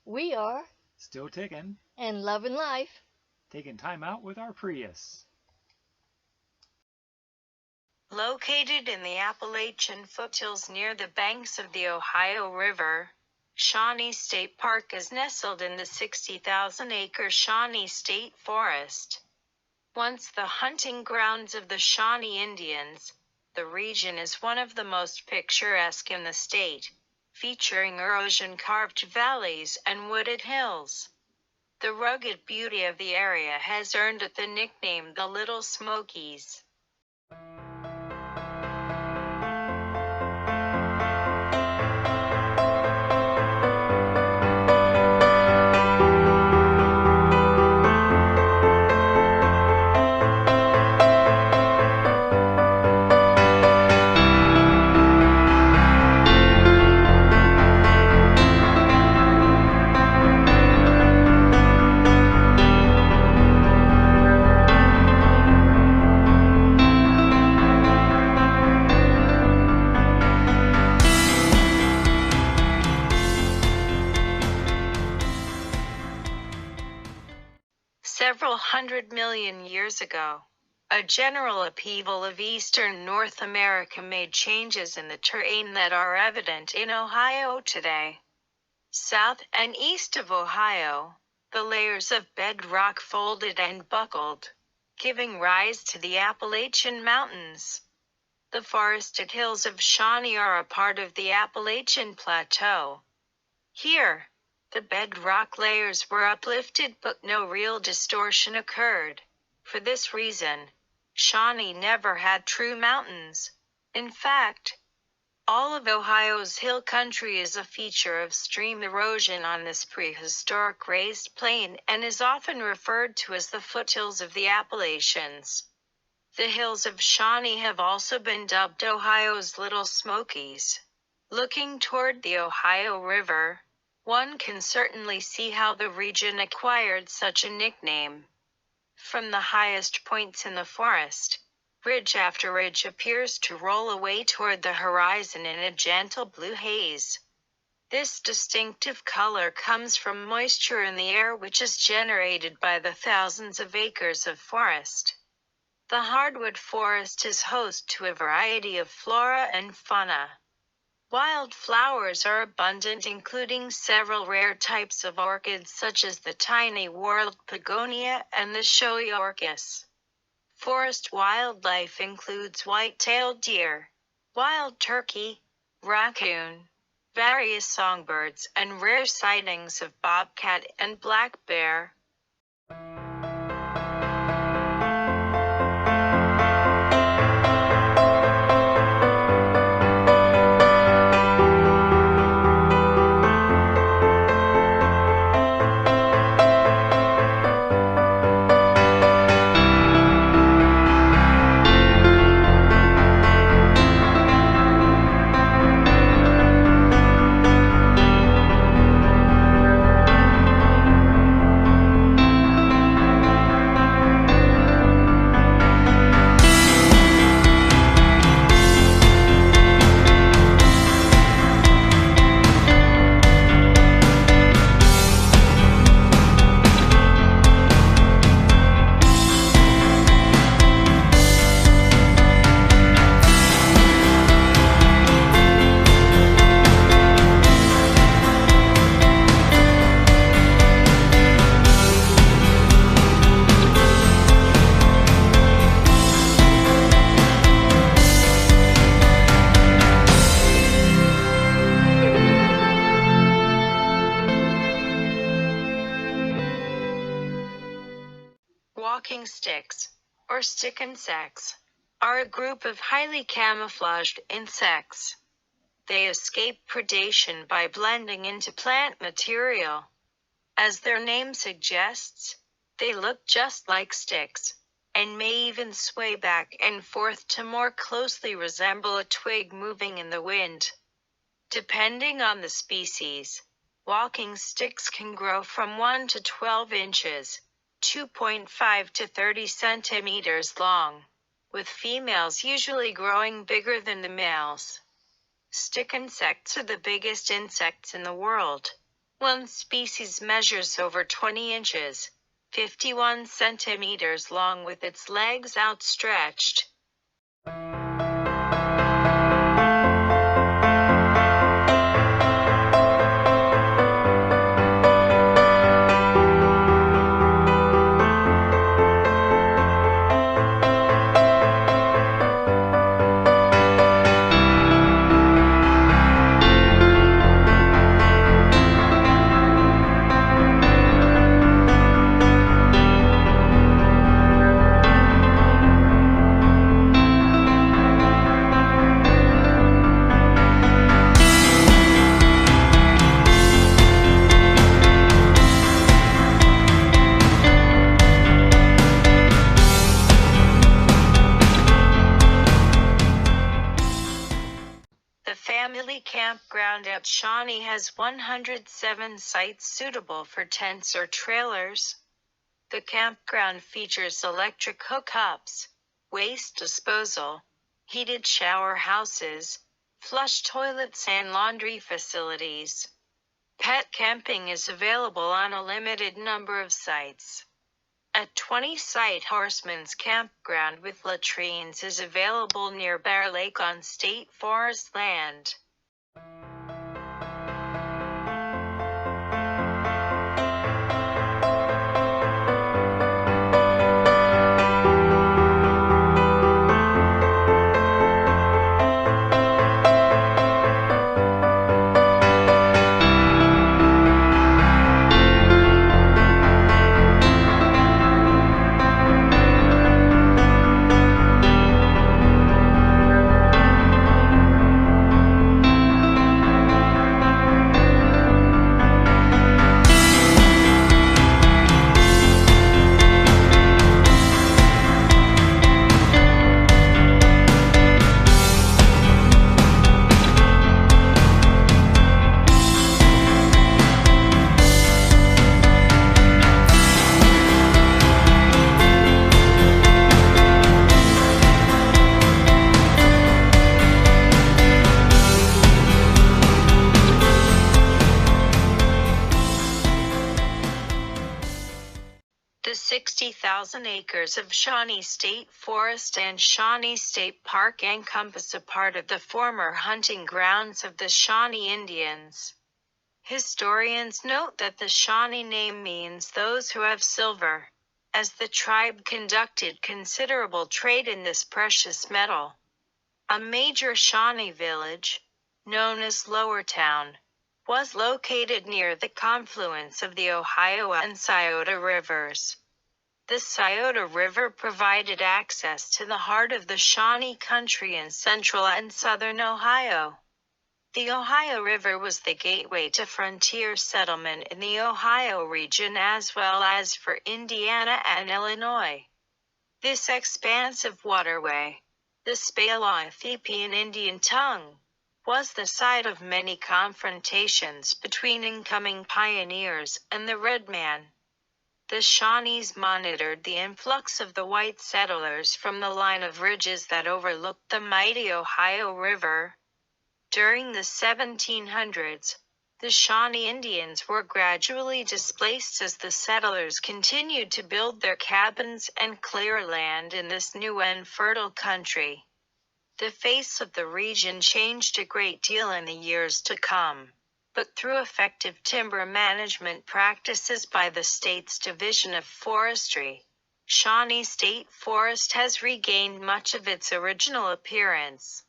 We are still ticking and loving life, taking time out with our Prius. Located in the Appalachian foothills near the banks of the Ohio River, Shawnee State Park is nestled in the 60,000-acre Shawnee State Forest. Once the hunting grounds of the Shawnee Indians, the region is one of the most picturesque in the state, featuring erosion-carved valleys and wooded hills. The rugged beauty of the area has earned it the nickname the Little Smokies. Several 100 million years ago, a general upheaval of eastern North America made changes in the terrain that are evident in Ohio today. South and east of Ohio, the layers of bedrock folded and buckled, giving rise to the Appalachian Mountains. The forested hills of Shawnee are a part of the Appalachian Plateau. Here, the bedrock layers were uplifted but no real distortion occurred. For this reason, Shawnee never had true mountains. In fact, all of Ohio's hill country is a feature of stream erosion on this prehistoric raised plain and is often referred to as the foothills of the Appalachians. The hills of Shawnee have also been dubbed Ohio's Little Smokies. Looking toward the Ohio River, one can certainly see how the region acquired such a nickname. From the highest points in the forest, ridge after ridge appears to roll away toward the horizon in a gentle blue haze. This distinctive color comes from moisture in the air which is generated by the thousands of acres of forest. The hardwood forest is host to a variety of flora and fauna. Wild flowers are abundant, including several rare types of orchids such as the tiny whorled begonia and the showy orchis. Forest wildlife includes white-tailed deer, wild turkey, raccoon, various songbirds, and rare sightings of bobcat and black bear. Walking sticks, or stick insects, are a group of highly camouflaged insects. They escape predation by blending into plant material. As their name suggests, they look just like sticks, and may even sway back and forth to more closely resemble a twig moving in the wind. Depending on the species, walking sticks can grow from 1 to 12 inches, 2.5 to 30 centimeters long, with females usually growing bigger than the males. Stick insects are the biggest insects in the world. One species measures over 20 inches, 51 centimeters long with its legs outstretched. The family campground at Shawnee has 107 sites suitable for tents or trailers. The campground features electric hookups, waste disposal, heated shower houses, flush toilets and laundry facilities. Pet camping is available on a limited number of sites. A 20-site Horseman's Campground with latrines is available near Bear Lake on state forest land. The 60,000 acres of Shawnee State Forest and Shawnee State Park encompass a part of the former hunting grounds of the Shawnee Indians. Historians note that the Shawnee name means those who have silver, as the tribe conducted considerable trade in this precious metal. A major Shawnee village, known as Lowertown, was located near the confluence of the Ohio and Scioto rivers. The Scioto River provided access to the heart of the Shawnee country in central and southern Ohio. The Ohio River was the gateway to frontier settlement in the Ohio region as well as for Indiana and Illinois. This expansive waterway, the Spalo-Ethiopian Indian tongue, was the site of many confrontations between incoming pioneers and the Red Man. The Shawnees monitored the influx of the white settlers from the line of ridges that overlooked the mighty Ohio River. During the 1700s, the Shawnee Indians were gradually displaced as the settlers continued to build their cabins and clear land in this new and fertile country. The face of the region changed a great deal in the years to come, but through effective timber management practices by the state's Division of Forestry, Shawnee State Forest has regained much of its original appearance.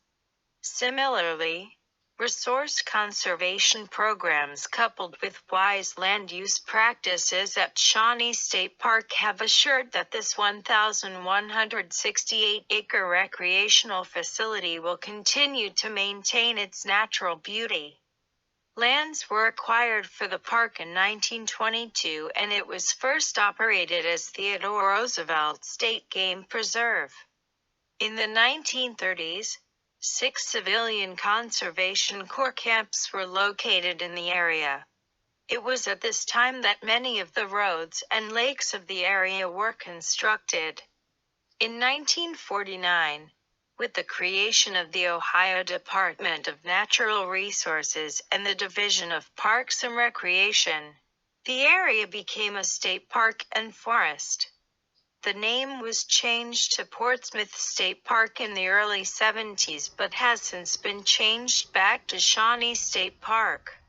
Similarly, resource conservation programs coupled with wise land use practices at Shawnee State Park have assured that this 1,168-acre recreational facility will continue to maintain its natural beauty. Lands were acquired for the park in 1922 and it was first operated as Theodore Roosevelt State Game Preserve. In the 1930s, 6 civilian Conservation Corps camps were located in the area. It was at this time that many of the roads and lakes of the area were constructed. In 1949, With the creation of the Ohio Department of Natural Resources and the Division of Parks and Recreation, the area became a state park and forest. The name was changed to Portsmouth State Park in the early 70s but has since been changed back to Shawnee State Park.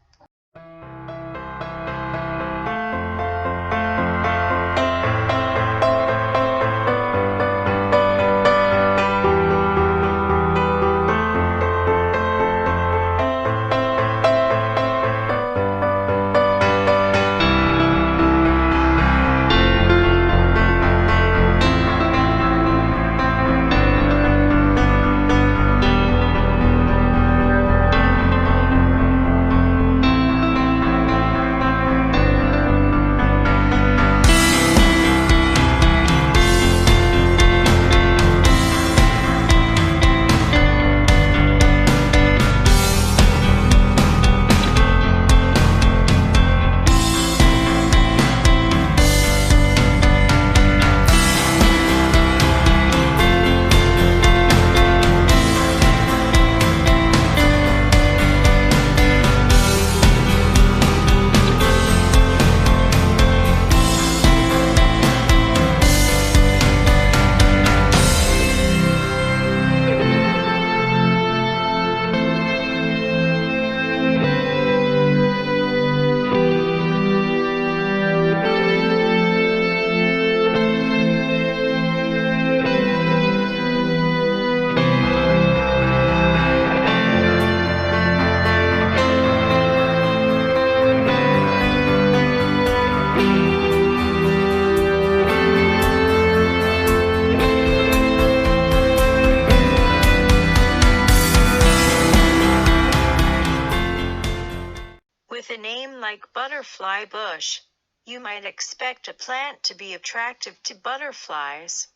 With a name like butterfly bush, you might expect a plant to be attractive to butterflies.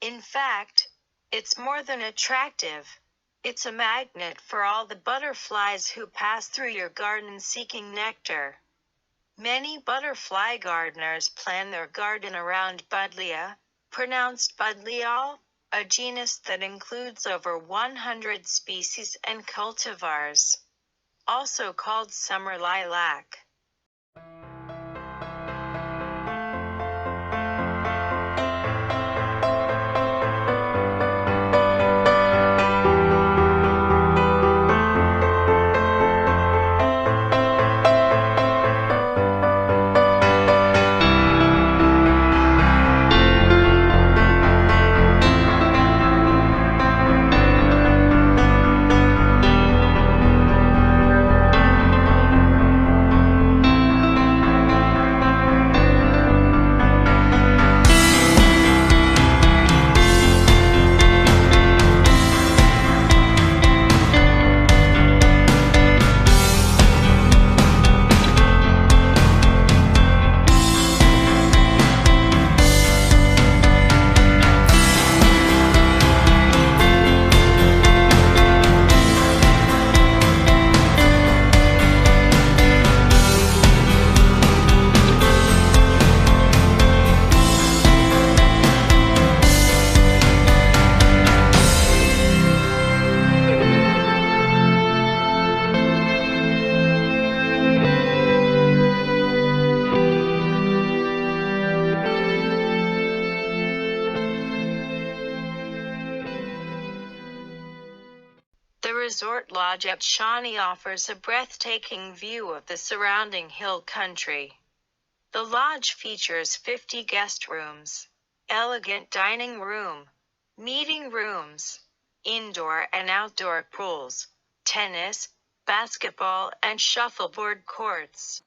In fact, it's more than attractive. It's a magnet for all the butterflies who pass through your garden seeking nectar. Many butterfly gardeners plan their garden around Buddleia, pronounced Budleia, a genus that includes over 100 species and cultivars, also called summer lilac. The resort lodge at Shawnee offers a breathtaking view of the surrounding hill country. The lodge features 50 guest rooms, elegant dining room, meeting rooms, indoor and outdoor pools, tennis, basketball, and shuffleboard courts.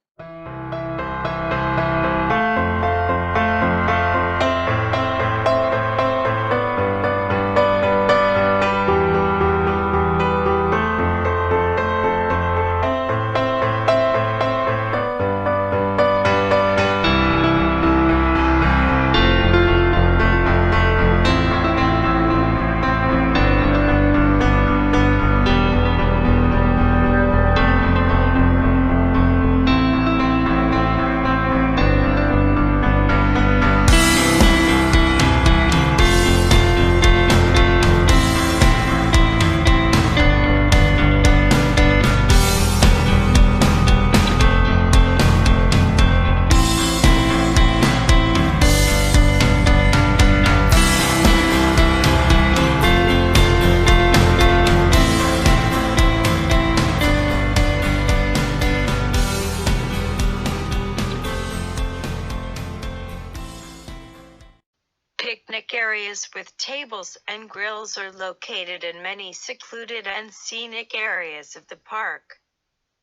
with tables and grills are located in many secluded and scenic areas of the park.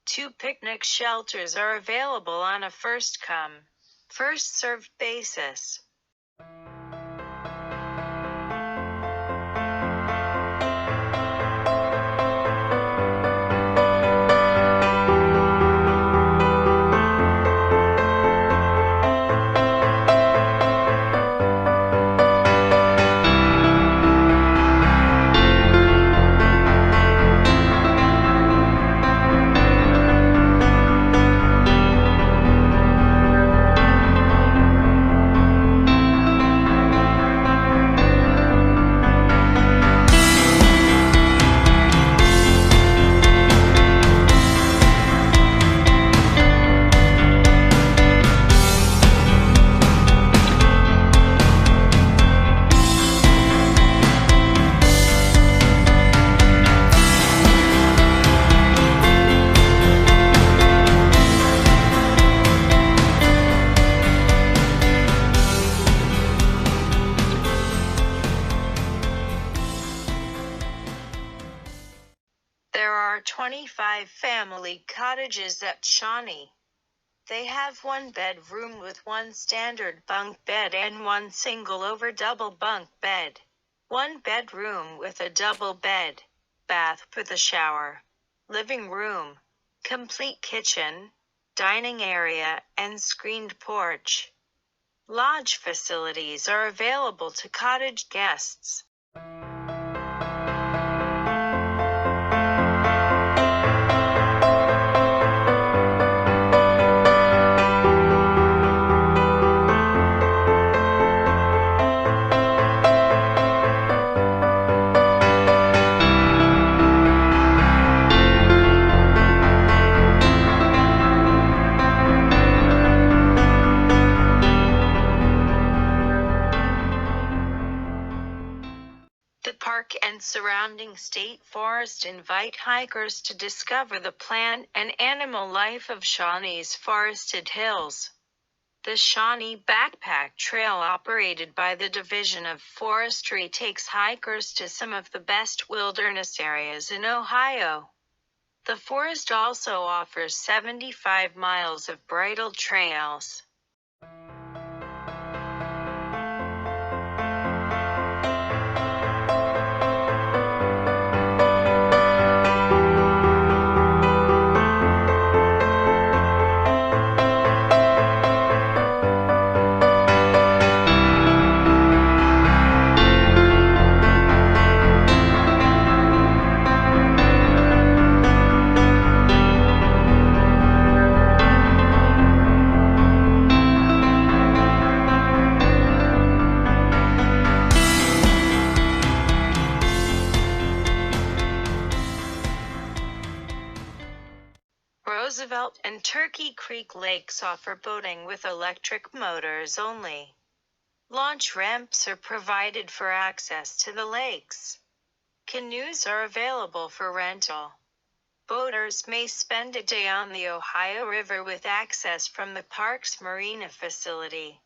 2 picnic shelters are available on a first-come, first-served basis. There are 25 family cottages at Shawnee. They have 1 bedroom with 1 standard bunk bed and 1 single over double bunk bed, 1 bedroom with a double bed, bath with a shower, living room, complete kitchen, dining area, and screened porch. Lodge facilities are available to cottage guests. The park and surrounding state forest invite hikers to discover the plant and animal life of Shawnee's forested hills. The Shawnee Backpack Trail, operated by the Division of Forestry, takes hikers to some of the best wilderness areas in Ohio. The forest also offers 75 miles of bridle trails. Roosevelt and Turkey Creek Lakes offer boating with electric motors only. Launch ramps are provided for access to the lakes. Canoes are available for rental. Boaters may spend a day on the Ohio River with access from the park's marina facility.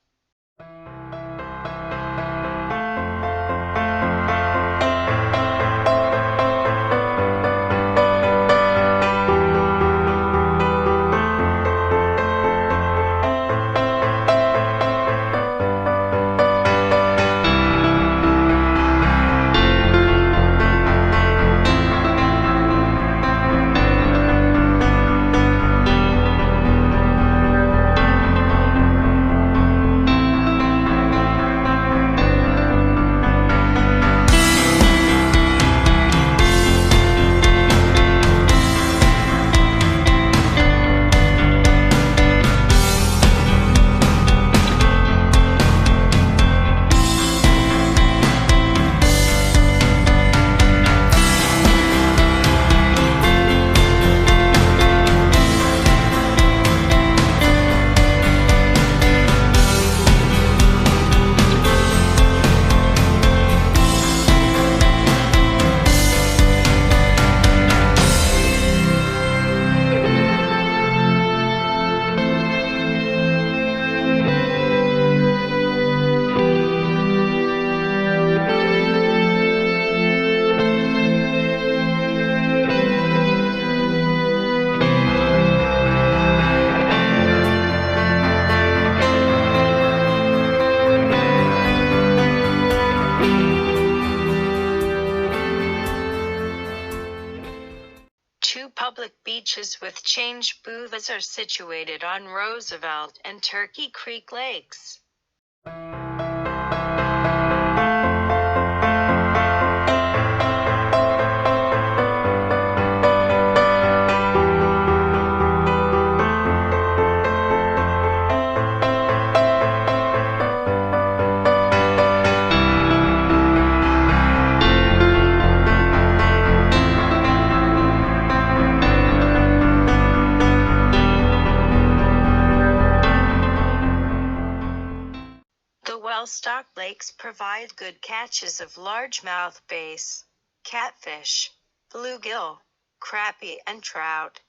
Two public beaches with change booths are situated on Roosevelt and Turkey Creek Lakes. Well-stocked lakes provide good catches of largemouth bass, catfish, bluegill, crappie, and trout.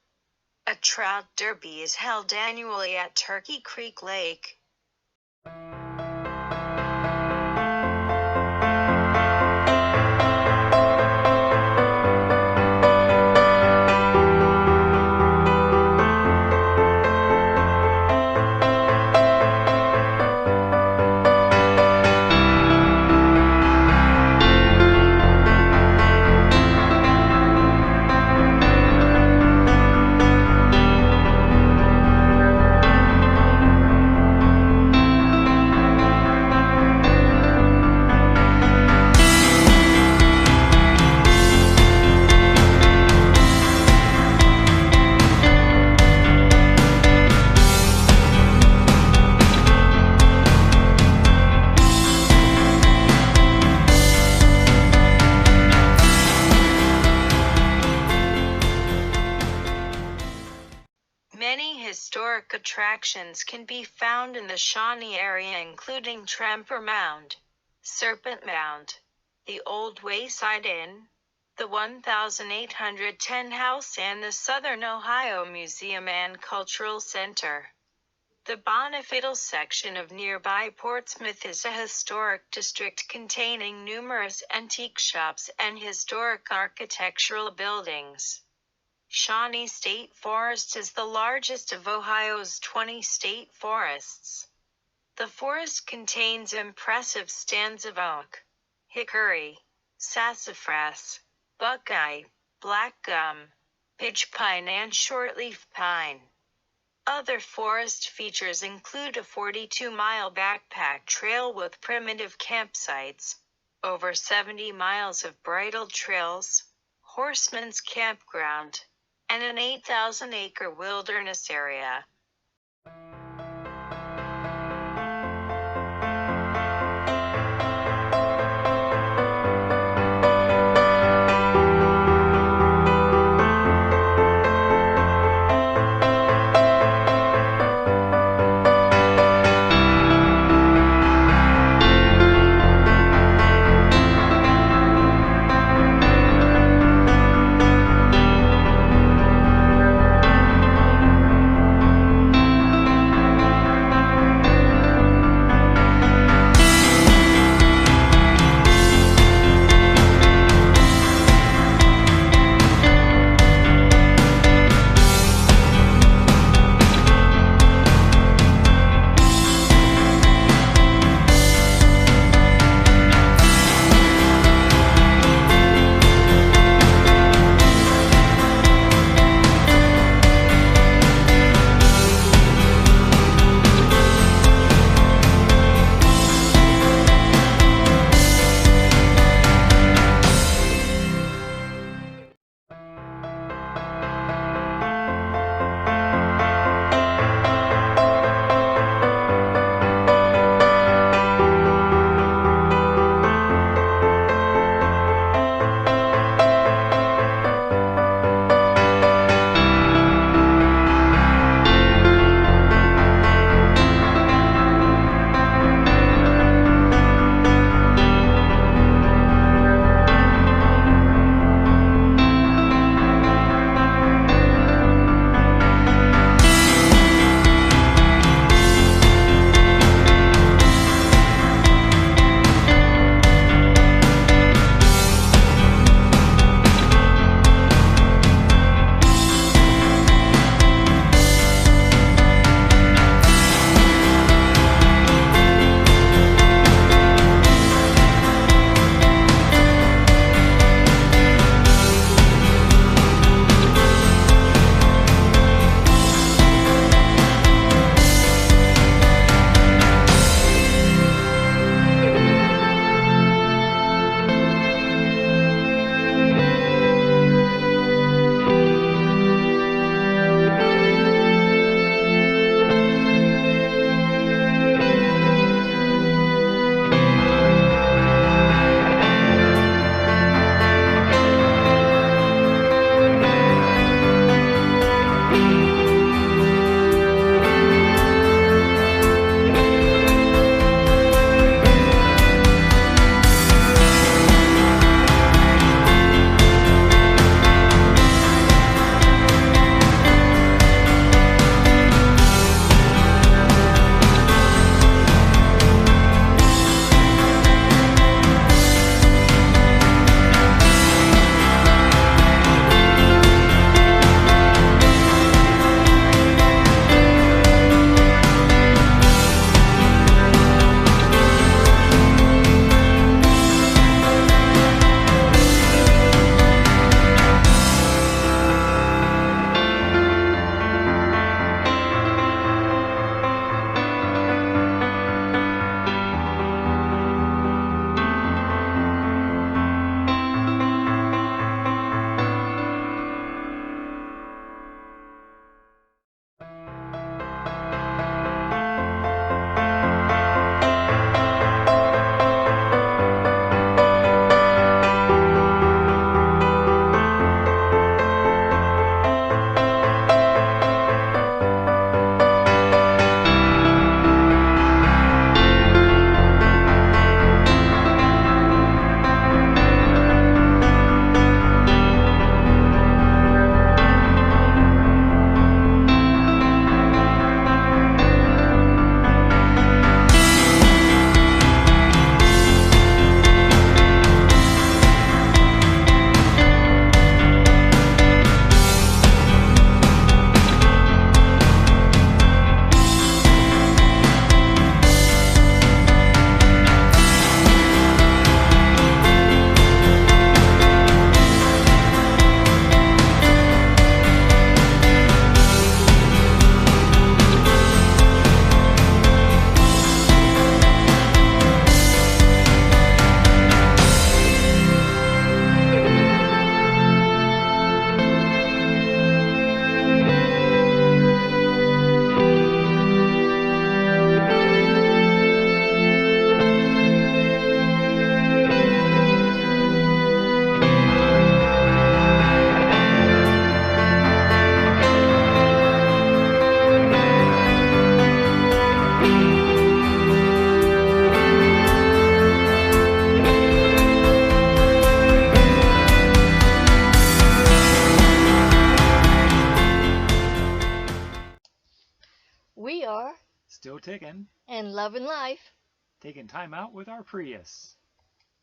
A trout derby is held annually at Turkey Creek Lake. Many historic attractions can be found in the Shawnee area, including Tramper Mound, Serpent Mound, the Old Wayside Inn, the 1810 House, and the Southern Ohio Museum and Cultural Center. The Bonnefidel section of nearby Portsmouth is a historic district containing numerous antique shops and historic architectural buildings. Shawnee State Forest is the largest of Ohio's 20 state forests. The forest contains impressive stands of oak, hickory, sassafras, buckeye, black gum, pitch pine, and shortleaf pine. Other forest features include a 42-mile backpack trail with primitive campsites, over 70 miles of bridle trails, Horseman's Campground, and an 8,000-acre wilderness area. We are Still ticking. and loving life. Taking time out with our Prius.